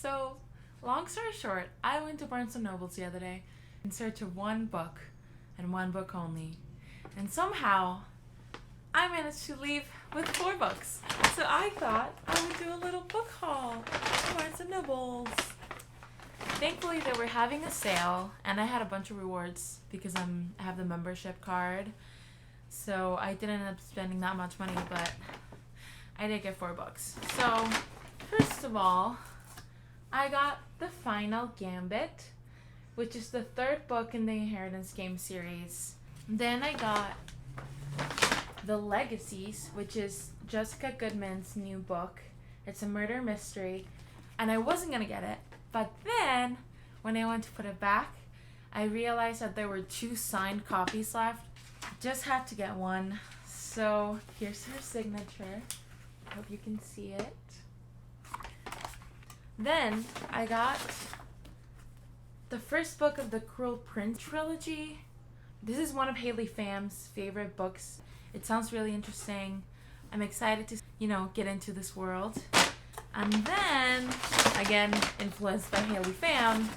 So, long story short, I went to Barnes& and Nobles the other day in search of one book and one book only. And somehow, I managed to leave with 4 books. So I thought I would do a little book haul at Barnes & Nobles. Thankfully, they were having a sale, and I had a bunch of rewards because I have the membership card. So I didn't end up spending that much money, but I did get 4 books. So, first of all, I got The Final Gambit, which is the 3rd book in the Inheritance Game series. Then I got The Legacies, which is Jessica Goodman's new book. It's a murder mystery, and I wasn't going to get it. But then, when I went to put it back, I realized that there were 2 signed copies left. Just had to get one. So, here's her signature. Hope you can see it. Then, I got the first book of the Cruel Prince trilogy. This is one of Haley Pham's favorite books. It sounds really interesting. I'm excited to, get into this world. And then, again, influenced by Haley Pham,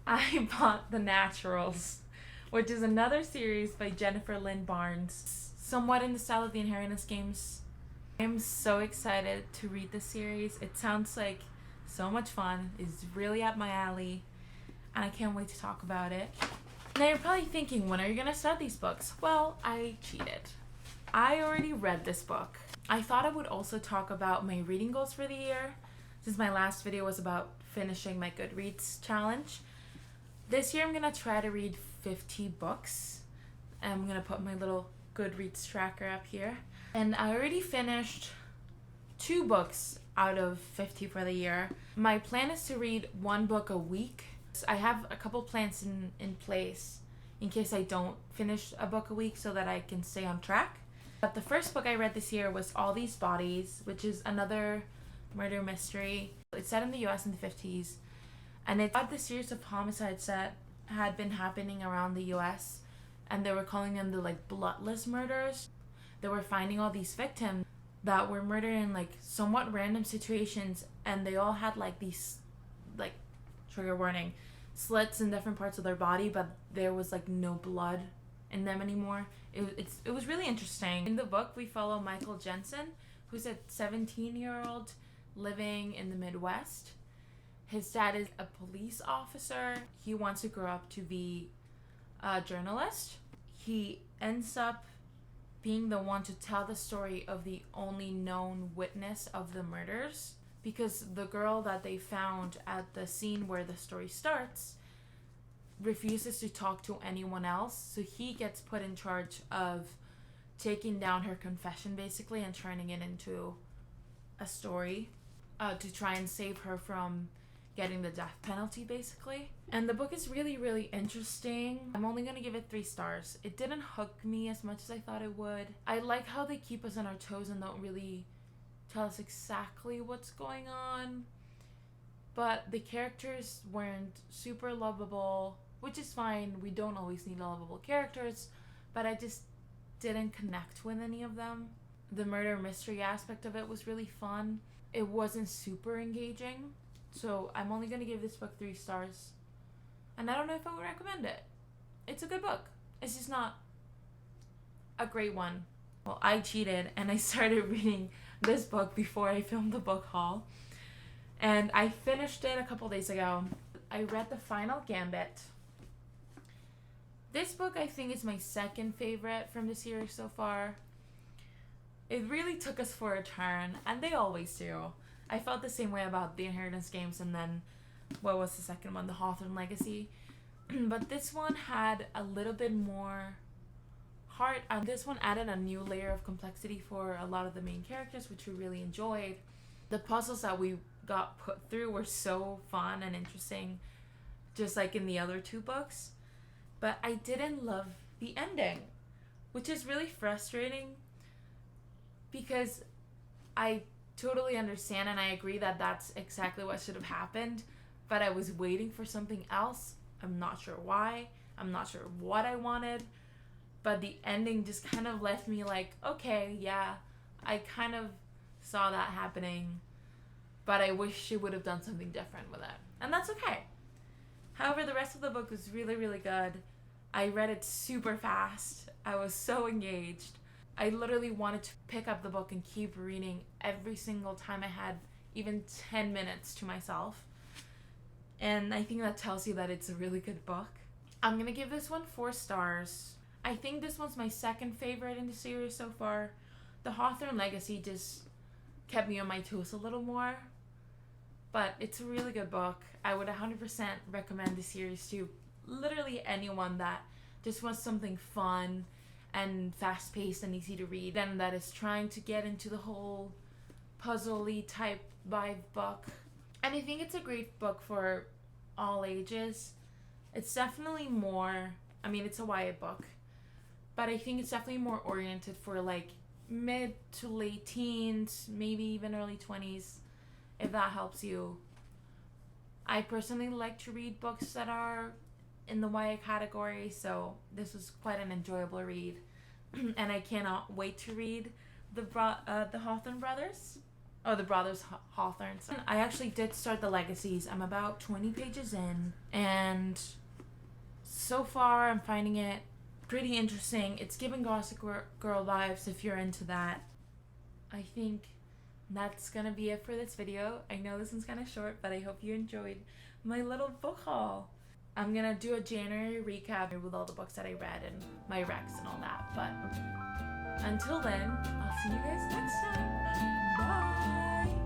I bought The Naturals, which is another series by Jennifer Lynn Barnes, somewhat in the style of the Inheritance Games. I'm so excited to read this series. It sounds like so much fun. It's really up my alley, and I can't wait to talk about it. Now you're probably thinking, when are you going to start these books? Well, I cheated. I already read this book. I thought I would also talk about my reading goals for the year, since my last video was about finishing my Goodreads challenge. This year I'm going to try to read 50 books. I'm going to put my little Goodreads tracker up here. And I already finished 2 books out of 50 for the year. My plan is to read 1 book a week. I have a couple plans in place in case I don't finish a book a week so that I can stay on track. But the first book I read this year was All These Bodies, which is another murder mystery. It's set in the US in the 50s, and it had the series of homicides that had been happening around the US, and they were calling them the bloodless murders. They were finding all these victims that were murdered in somewhat random situations, and they all had these trigger warning, slits in different parts of their body, but there was no blood in them anymore. It was really interesting. In the book, we follow Michael Jensen, who's a 17-year-old living in the Midwest. His dad is a police officer. He wants to grow up to be a journalist. He ends up being the one to tell the story of the only known witness of the murders, because the girl that they found at the scene where the story starts refuses to talk to anyone else, so he gets put in charge of taking down her confession basically and turning it into a story to try and save her from getting the death penalty basically. And the book is really, really interesting. I'm only going to give it 3 stars. It didn't hook me as much as I thought it would. I like how they keep us on our toes and don't really tell us exactly what's going on, but the characters weren't super lovable, which is fine. We don't always need lovable characters, but I just didn't connect with any of them. The murder mystery aspect of it was really fun. It wasn't super engaging, so I'm only going to give this book 3 stars, and I don't know if I would recommend it. It's a good book. It's just not a great one. Well, I cheated, and I started reading this book before I filmed the book haul, and I finished it a couple days ago. I read The Final Gambit. This book I think is my 2nd favorite from the series so far. It really took us for a turn, and they always do. I felt the same way about the Inheritance Games, and then what was the second one, the Hawthorne Legacy. But this one had a little bit more heart, and this one added a new layer of complexity for a lot of the main characters, which we really enjoyed. The puzzles that we got put through were so fun and interesting, just like in the other 2 books. But I didn't love the ending, which is really frustrating because I totally understand and I agree that that's exactly what should have happened, but I was waiting for something else. I'm not sure why. I'm not sure what I wanted, but the ending just kind of left me like, okay, yeah, I kind of saw that happening. but I wish she would have done something different with it. And that's okay. However, the rest of the book was really, really good. I read it super fast. I was so engaged. I literally wanted to pick up the book and keep reading every single time I had even 10 minutes to myself. And I think that tells you that it's a really good book. I'm going to give this one 4 stars. I think this one's my second favorite in the series so far. The Hawthorne Legacy just kept me on my toes a little more. But it's a really good book. I would 100% recommend the series to literally anyone that just wants something fun and fast-paced and easy to read, and that is trying to get into the whole puzzle-y type vibe book. And I think it's a great book for all ages. It's definitely more, I mean, it's a YA book, but I think it's definitely more oriented for like mid to late teens, maybe even early 20s, if that helps you. I personally like to read books that are in the YA category, so this was quite an enjoyable read. And I cannot wait to read the Hawthorne brothers. Oh, the brothers Hawthorne. So I actually did start the Legacies. I'm about 20 pages in, and so far I'm finding it pretty interesting. It's giving Gossip Girl vibes if you're into that. I think that's gonna be it for this video. I know this one's kind of short, but I hope you enjoyed my little book haul. I'm gonna do a January recap with all the books that I read and my recs and all that. But until then, I'll see you guys next time. Bye!